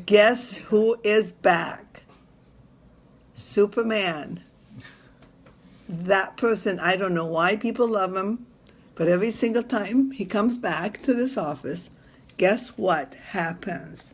Guess who is back? Superman. That person, I don't know why people love him, but every single time he comes back to this office, guess what happens?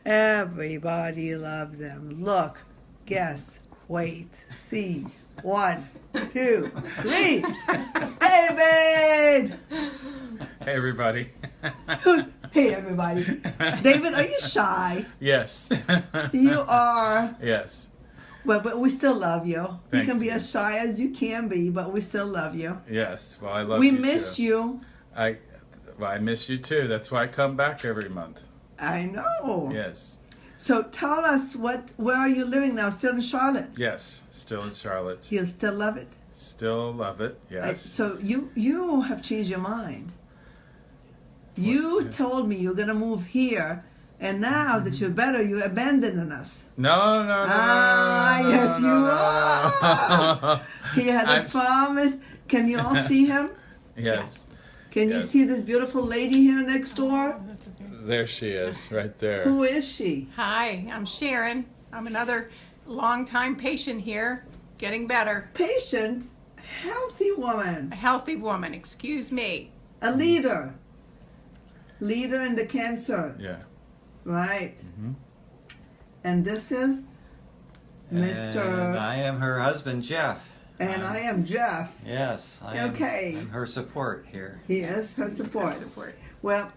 Everybody loves them. Look, guess, wait, see. 1, 2, 3. David! Hey, everybody. Hey, everybody. David, are you shy? Yes. You are. Yes. But we still love you. Thank you can be you. as shy as you can be, but we still love you. Yes. Well, I love We you miss too. you. I miss you too. That's why I come back every month. I know. Yes. So tell us where are you living now? Still in Charlotte? Yes. Still in Charlotte. You still love it? Still love it. Yes. So you have changed your mind. You Yeah. told me you're gonna move here, and now that you're better, you're abandoning us. No. Yes, you are. He had a promise. Can you all see him? Yes. Can you Yes. see this beautiful lady here next door? There she is, right there. Who is she? Hi, I'm Sharon. I'm another longtime patient here, getting better. Patient, healthy woman, A healthy woman, excuse me. a leader. Leader in the cancer, Yeah. right? Mhm. And this is And Mr. I am her husband, Jeff. And I am Jeff. Yes, I am. Okay. I'm her support here. He is her support. Support. Well,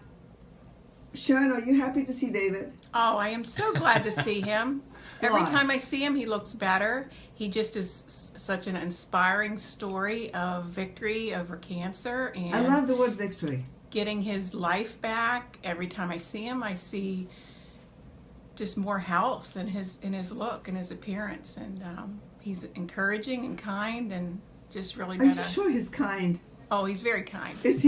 Sharon, are you happy to see David? Oh, I am so glad to see him. Every Why? time I see him, he looks better. He just is such an inspiring story of victory over cancer and I love the word victory. getting his life back. Every time I see him, I see just more health in his look and his appearance, and he's encouraging and kind and just really Are you been sure he's kind? Oh, he's very kind. Is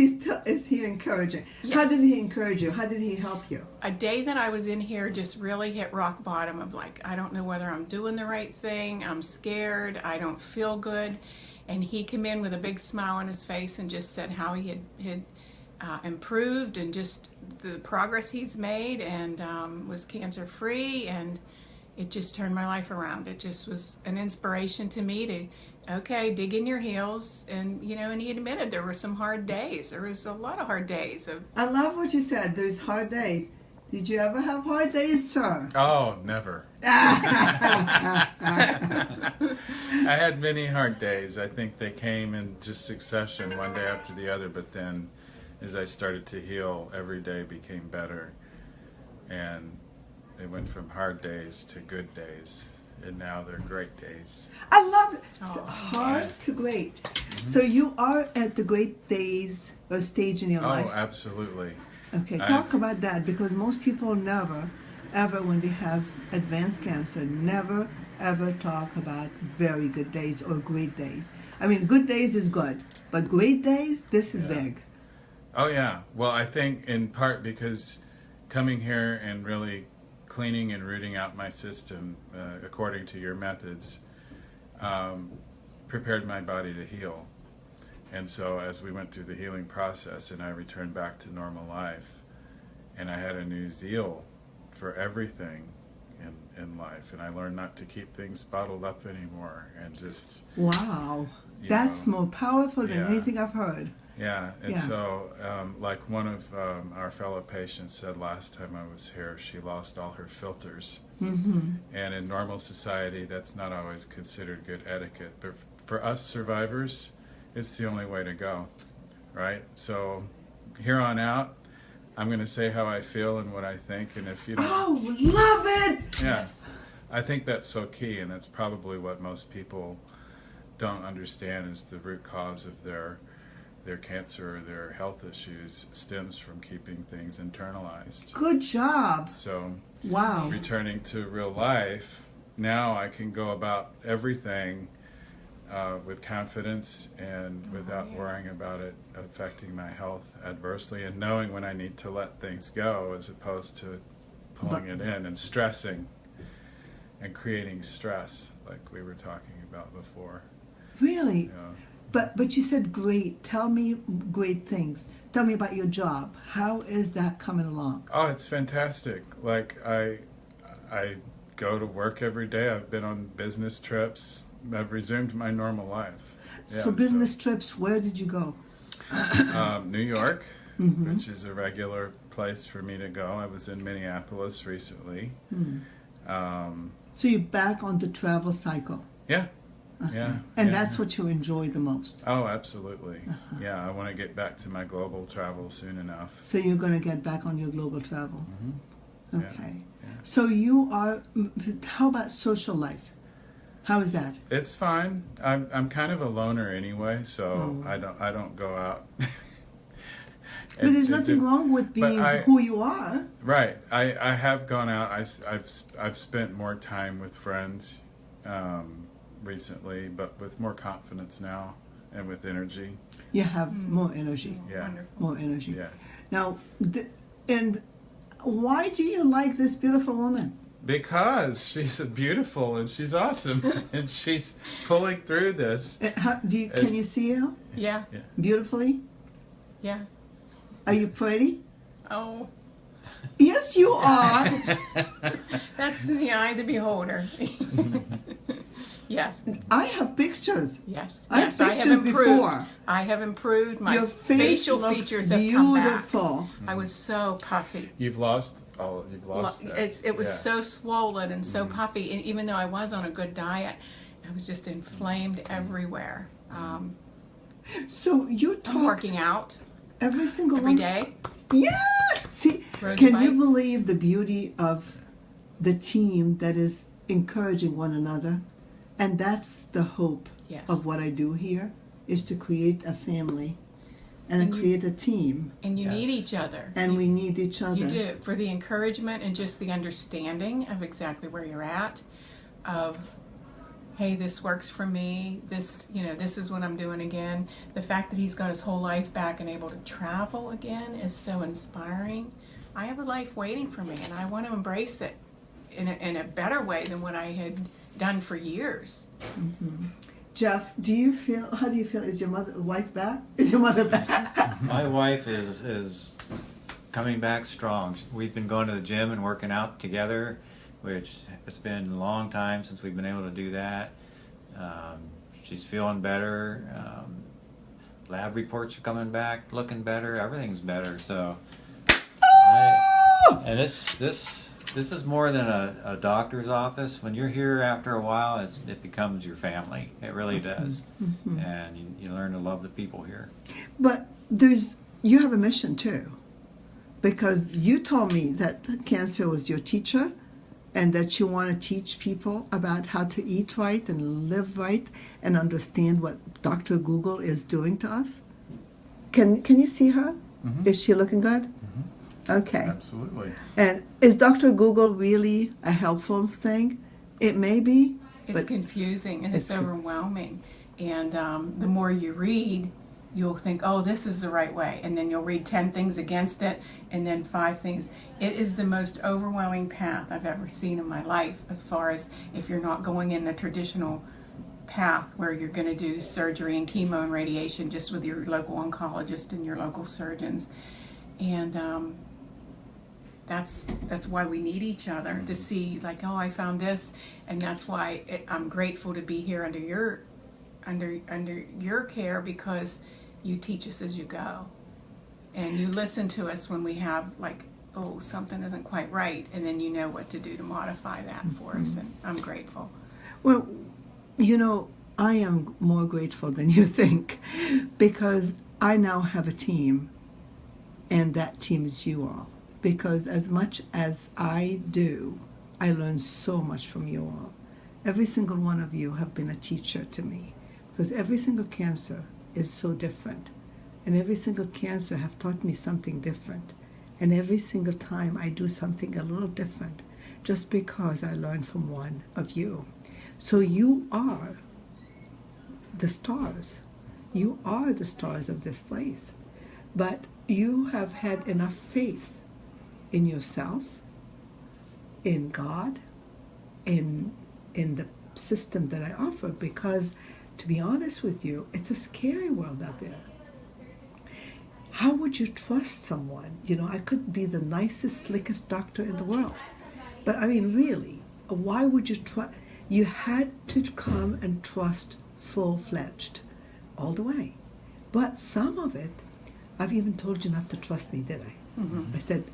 he encouraging? How Yes. did he encourage you? How did he help you? A day that I was in here just really hit rock bottom of like, I don't know whether I'm doing the right thing. I'm scared. I don't feel good. And he came in with a big smile on his face and just said how he had improved and just the progress he's made and was cancer free. And it just turned my life around. It just was an inspiration to me to, okay, dig in your heels. And, and he admitted there were some hard days. There was a lot of hard days of I love what you said. There's hard days. Did you ever have hard days, sir? Oh, never. I had many hard days. I think they came in just succession, one day after the other, but then as I started to heal, every day became better. And it went from hard days to good days, and now they're great days. I love it. Oh. Hard to great. So you are at the great days or stage in your Oh, life. absolutely. Okay, I- talk about that, because most people never, ever, when they have advanced cancer, never, ever talk about very good days or great days. I mean, good days is good, but great days, this is Yeah. big. Oh, yeah. Well, I think in part because coming here and really cleaning and rooting out my system according to your methods prepared my body to heal. And so as we went through the healing process and I returned back to normal life, and I had a new zeal for everything in life, and I learned not to keep things bottled up anymore, and just, Wow. you That's know, more powerful than yeah. anything I've heard. yeah, and Yeah. so like one of our fellow patients said last time I was here, she lost all her filters. Mm-hmm. And in normal society, that's not always considered good etiquette. But for us survivors, it's the only way to go, right? So here on out, I'm going to say how I feel and what I think. And if you don't, Oh, love it! yeah, I think that's so key. And that's probably what most people don't understand is the root cause of their cancer or their health issues stems from keeping things internalized. Good job. So Wow. returning to real life, now I can go about everything with confidence and without worrying about it affecting my health adversely, and knowing when I need to let things go as opposed to pulling it in and stressing and creating stress like we were talking about before. Really? You know. But you said great. Tell me great things. Tell me about your job. How is that coming along? Oh, it's fantastic. Like I go to work every day. I've been on business trips. I've resumed my normal life. Yeah, So business trips, where did you go? New York, Mm-hmm. which is a regular place for me to go. I was in Minneapolis recently. So you're back on the travel cycle. Yeah, yeah. And yeah. that's what you enjoy the most. Oh, absolutely. Yeah, I want to get back to my global travel soon enough. So you're going to get back on your global travel. Yeah, Okay. yeah. So you are, how about social life? How is that? It's fine. I'm kind of a loner anyway, so Oh. I don't go out. But there's nothing wrong with being who you are. Right. I have gone out. I've spent more time with friends recently, but with more confidence now and with energy. You have more energy. Yeah. Wonderful. More energy. Yeah. Now, and why do you like this beautiful woman? Because she's beautiful and she's awesome and she's pulling through this. Can you see her Yeah. beautifully? Yeah. Are you pretty? Oh, Yes, you are. that's in the eye of the beholder. Yes. I have pictures. Yes. I Yes. have I have pictures improved. before. I have improved. My Your face facial looks features have come back. beautiful. I was so puffy. You've lost that. It was Yeah. so swollen and so puffy. And even though I was on a good diet, I was just inflamed everywhere. So you I'm talk working out every single every one. day. Yeah. See, Rose can bite. you believe the beauty of the team that is encouraging one another? And that's the hope Yes. of what I do here, is to create a family and, And you- create a team. And you need Yes. each other. And we need each other. You do, for the encouragement and just the understanding of exactly where you're at, of, hey, this works for me, this is what I'm doing again. The fact that he's got his whole life back and able to travel again is so inspiring. I have a life waiting for me, and I want to embrace it in a better way than what I had done for years. Jeff, how do you feel? Is your wife back? Is your mother back? My wife is coming back strong. We've been going to the gym and working out together, which it's been a long time since we've been able to do that. She's feeling better. Lab reports are coming back, looking better. Everything's better. So, and this is more than a doctor's office. When you're here after a while, it becomes your family. It really does. And you learn to love the people here. But you have a mission too, because you told me that cancer was your teacher, and that you want to teach people about how to eat right and live right and understand what Dr. Google is doing to us. Can you see her? Mhm. Is she looking good? Okay. Absolutely. And is Dr. Google really a helpful thing? It may be. It's But- confusing and it's It's con- overwhelming. And the more you read, you'll think, oh, this is the right way. And then you'll read 10 things against it and then 5 things. It is the most overwhelming path I've ever seen in my life, as far as if you're not going in the traditional path where you're going to do surgery and chemo and radiation just with your local oncologist and your local surgeons. And that's why we need each other, to see like, oh, I found this, and that's why I'm grateful to be here under your care, because you teach us as you go, and you listen to us when we have like, oh, something isn't quite right, and then you know what to do to modify that for us, and I'm grateful. Well, I am more grateful than you think, because I now have a team, and that team is you all. Because as much as I do, I learn so much from you all. Every single one of you have been a teacher to me, because every single cancer is so different, and every single cancer have taught me something different, and every single time I do something a little different, just because I learned from one of you. So you are the stars. You are the stars of this place. But you have had enough faith in yourself, in God, in the system that I offer, because to be honest with you, it's a scary world out there. How would you trust someone? I could be the nicest, slickest doctor in the world, But I mean, really, why would you try? You had to come and trust full-fledged all the way. But some of it, I've even told you not to trust me, did I? I said,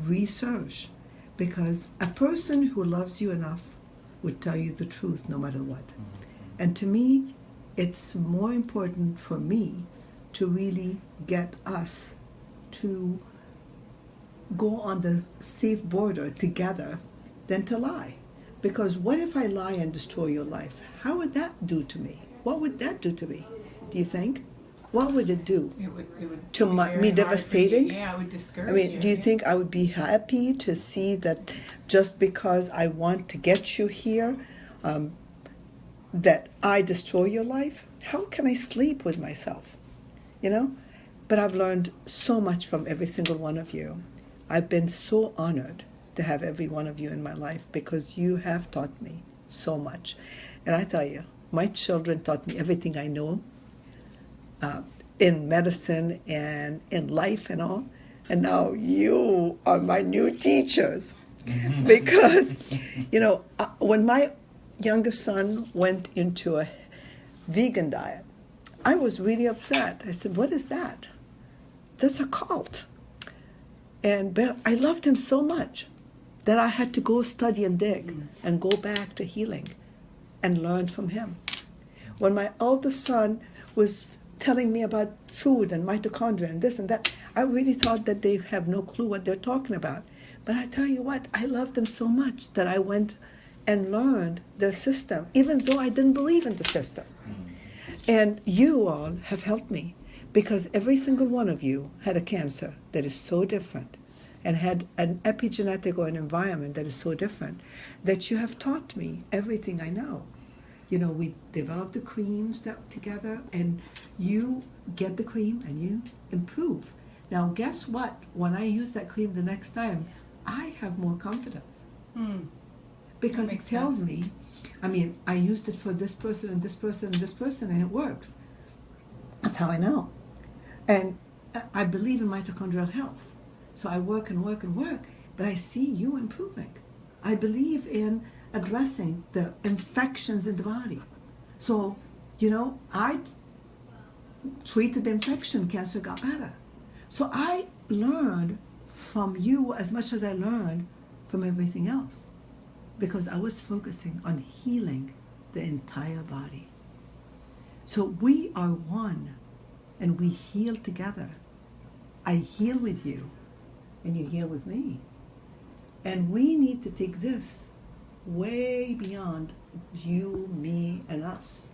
research. Because a person who loves you enough would tell you the truth no matter what. And to me, it's more important for me to really get us to go on the safe border together than to lie. Because what if I lie and destroy your life? How would that do to me? What would that do to me? Do you think? What would it do? It would To be me, very hard for you. devastating? Yeah, it would discourage I mean, you. do you yeah. think I would be happy to see that just because I want to get you here, that I destroy your life? How can I sleep with myself? You know? But I've learned so much from every single one of you. I've been so honored to have every one of you in my life because you have taught me so much. And I tell you, my children taught me everything I know in medicine and in life and all. And now you are my new teachers. Because, you know, when my youngest son went into a vegan diet, I was really upset. I said, what is that? That's a cult. But I loved him so much that I had to go study and dig and go back to healing and learn from him. When my eldest son was telling me about food and mitochondria and this and that, I really thought that they have no clue what they're talking about. But I tell you what, I loved them so much that I went and learned the system, even though I didn't believe in the system. And you all have helped me because every single one of you had a cancer that is so different and had an epigenetic or an environment that is so different that you have taught me everything I know. You know, we developed the creams that together, and you get the cream and you improve. Now, guess what? When I use that cream the next time, I have more confidence. Because it makes tells sense. me, I mean, I used it for this person and this person and this person, and it works. That's how I know. And I believe in mitochondrial health. So I work and work and work, but I see you improving. I believe in addressing the infections in the body. So, you know, I treated the infection, cancer got better. So I learned from you as much as I learned from everything else because I was focusing on healing the entire body. So we are one and we heal together. I heal with you and you heal with me. And we need to take this way beyond you, me, and us.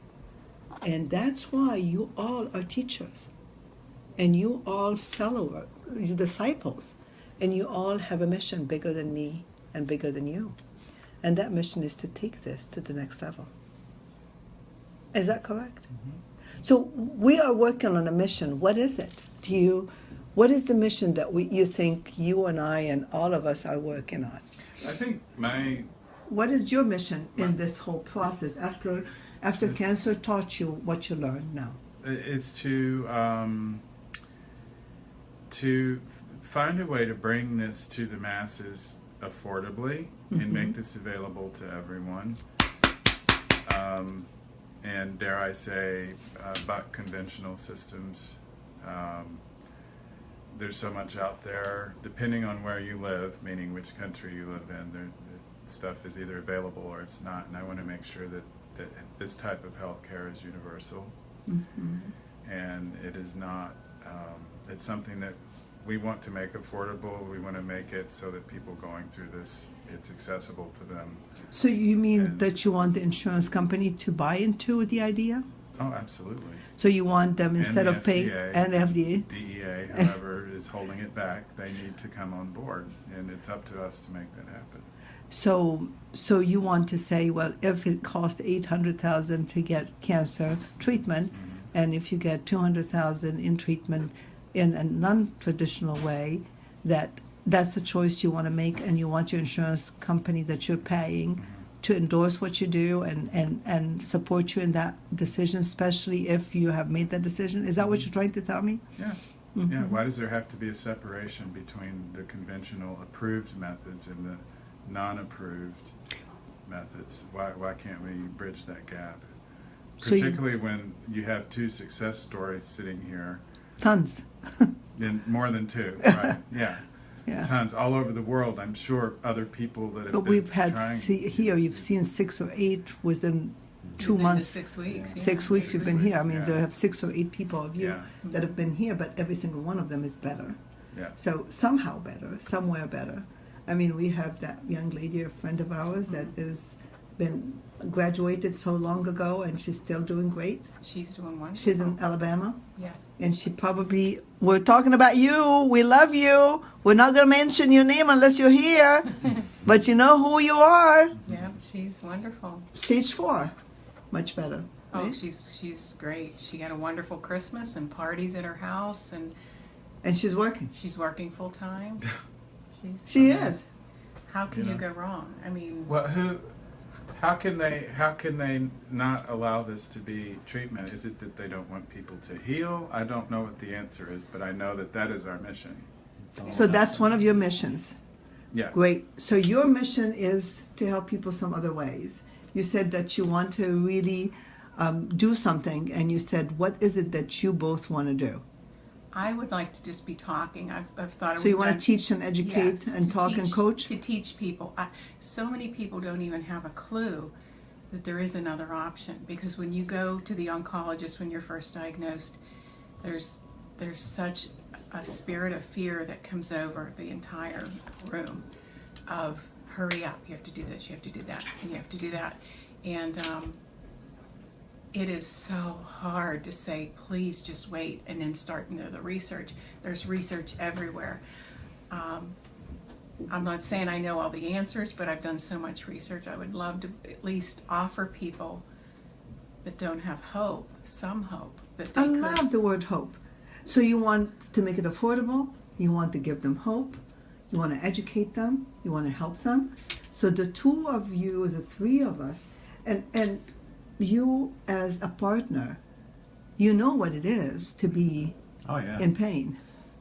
And that's why you all are teachers. And you all fellow disciples. And you all have a mission bigger than me and bigger than you. And that mission is to take this to the next level. Is that correct? So we are working on a mission. What is it? What is the mission that you think you and I and all of us are working on? I think What is your mission in this whole process after cancer taught you what you learned now? is to find a way to bring this to the masses affordably and make this available to everyone. And dare I say, but conventional systems. There's so much out there, depending on where you live, meaning which country you live in, the stuff is either available or it's not. And I want to make sure that this type of healthcare is universal. And it is not, it's something that we want to make affordable. We want to make it so that people going through this, it's accessible to them. So you mean And- that you want the insurance company to buy into the idea? Oh, absolutely. So you want them instead the of paying FDA. and FDA? DEA, however, is holding it back. They need to come on board, and it's up to us to make that happen. So you want to say, well, if it costs $800,000 to get cancer treatment, and if you get $200,000 in treatment in a non-traditional way, that's a choice you want to make, and you want your insurance company that you're paying to endorse what you do and support you in that decision, especially if you have made that decision. Is that what you're trying to tell me? Yeah. Yeah. Why does there have to be a separation between the conventional approved methods and non-approved methods? Why can't we bridge that gap? So you- Particularly when you have two success stories sitting here, Tons. then more than two, right? Yeah. Yeah. Tons all over the world. I'm sure other people that have But been we've had, trying. here, you've seen 6 or 8 within 2 Within the months. 6 weeks. Yeah. 6 weeks you've been here. I mean, yeah. there have 6 or 8 people of you Yeah. that have been here, but every single one of them is better. Yeah. So somehow better, somewhere better. I mean, we have that young lady, a friend of ours, that has been graduated so long ago, and she's still doing great. She's doing wonderful. She's in Alabama, Yes. and she probably, we're talking about you, we love you, we're not going to mention your name unless you're here, but you know who you are. Yeah, she's wonderful. Stage 4, much better. Oh, Right? she's great. She had a wonderful Christmas and parties at her house, and And she's working. she's working full time. She is. How can You you know. go wrong? I mean, Well, how can they not allow this to be treatment? Is it that they don't want people to heal? I don't know what the answer is, but I know that is our mission. So that's one of your missions. Yeah. Great. So your mission is to help people some other ways. You said that you want to really do something, and you said, what is it that you both want to do? I would like to just be talking. I've thought. So you want done- to teach and educate Yes, and to talk and teach- coach? To teach people. So many people don't even have a clue that there is another option, because when you go to the oncologist when you're first diagnosed, there's such a spirit of fear that comes over the entire room of hurry up, you have to do this, you have to do that, and you have to do that. And it is so hard to say, please just wait, and then start into the research. There's research everywhere. I'm not saying I know all the answers, but I've done so much research. I would love to at least offer people that don't have hope, some hope, that they I could. love the word hope. So you want to make it affordable, you want to give them hope, you want to educate them, you want to help them. So the two of you, the three of us, and you as a partner, you know what it is to be Oh yeah. in pain.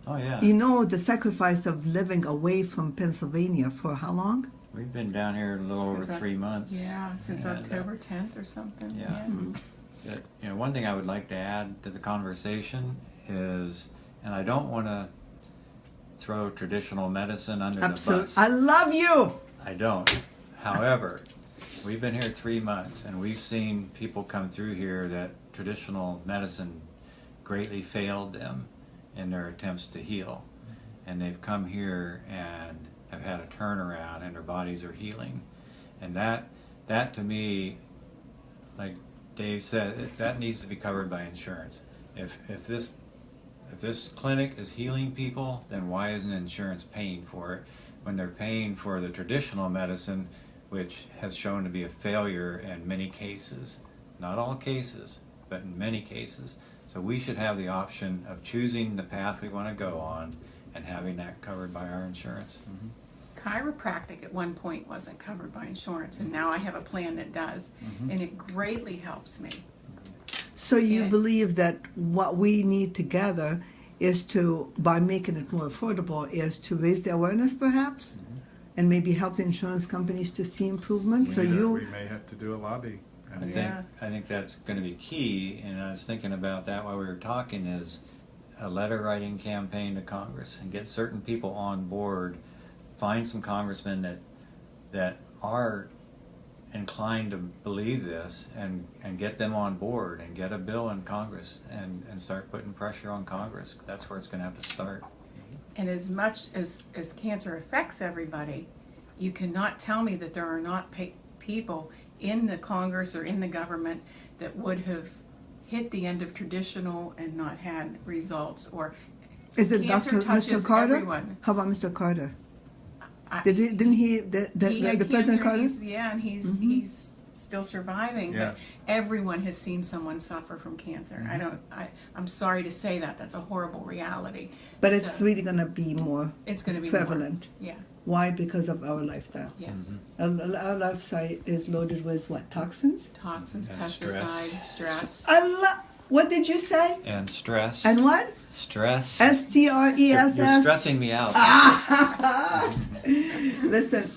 Oh yeah. You know the sacrifice of living away from Pennsylvania for how long? We've been down here a little over Since 3 months. Yeah, since and, October 10th or something. Yeah. That, you know, one thing I would like to add to the conversation is, and I don't want to throw traditional medicine under the Absolutely. bus. I love you. I don't. However, we've been here 3 months, and we've seen people come through here that traditional medicine greatly failed them in their attempts to heal. And they've come here and have had a turnaround, and their bodies are healing. And that to me, like Dave said, that needs to be covered by insurance. If this clinic is healing people, then why isn't insurance paying for it when they're paying for the traditional medicine, which has shown to be a failure in many cases? Not all cases, but in many cases. So we should have the option of choosing the path we want to go on and having that covered by our insurance. Chiropractic at one point wasn't covered by insurance, and now I have a plan that does, and it greatly helps me. So you Yeah. believe that what we need together is to, by making it more affordable, is to raise the awareness perhaps, and maybe help the insurance companies to see improvement. So we you, may have to do a lobby. Yeah. I think that's going to be key, and I was thinking about that while we were talking, is a letter writing campaign to Congress and get certain people on board, find some congressmen that are inclined to believe this, and get them on board and get a bill in Congress and start putting pressure on Congress. That's where it's going to have to start. And as much as cancer affects everybody, you cannot tell me that there are not people in the Congress or in the government that would have hit the end of traditional and not had results. Or is it cancer Dr. touches Mr. Carter? everyone. How about Mr. Carter? I- Didn't he, he had the President cancer, Carter? and he's still surviving. Yeah. But everyone has seen someone suffer from cancer. I'm sorry to say that. That's a horrible reality. But it's So, really going to be more it's going to be prevalent. More, yeah. Why? Because of our lifestyle. Yes. Our lifestyle is loaded with what? Toxins? Toxins, And pesticides, stress. What did you say? And stress. And what? Stress. STRESS? You're stressing me out. Listen,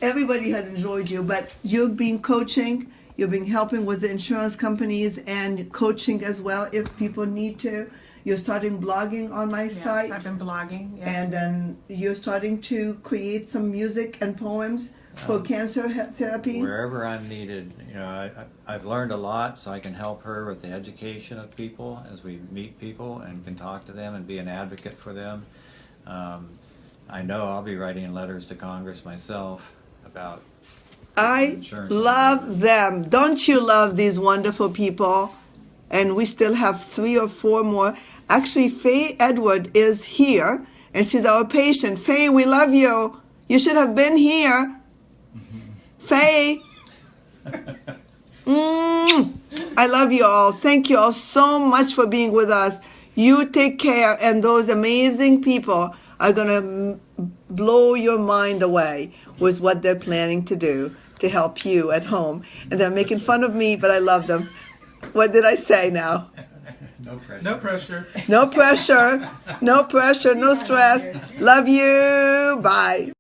everybody has enjoyed you, but you've been coaching, you've been helping with the insurance companies and coaching as well if people need to. You're starting blogging on my Yes, site. I've been blogging. Yes. And then you're starting to create some music and poems for cancer therapy. Wherever I'm needed, you know, I've learned a lot, so I can help her with the education of people as we meet people and can talk to them and be an advocate for them. I know I'll be writing letters to Congress myself about I insurance. love them. Don't you love these wonderful people? And we still have 3 or 4 more. Actually, Faye Edward is here, and she's our patient. Faye, we love you. You should have been here. Faye. I love you all. Thank you all so much for being with us. You take care, and those amazing people are going to blow your mind away with what they're planning to do to help you at home. And they're making fun of me, but I love them. What did I say now? No pressure. No pressure. No pressure, no pressure, no stress. Love you. Bye.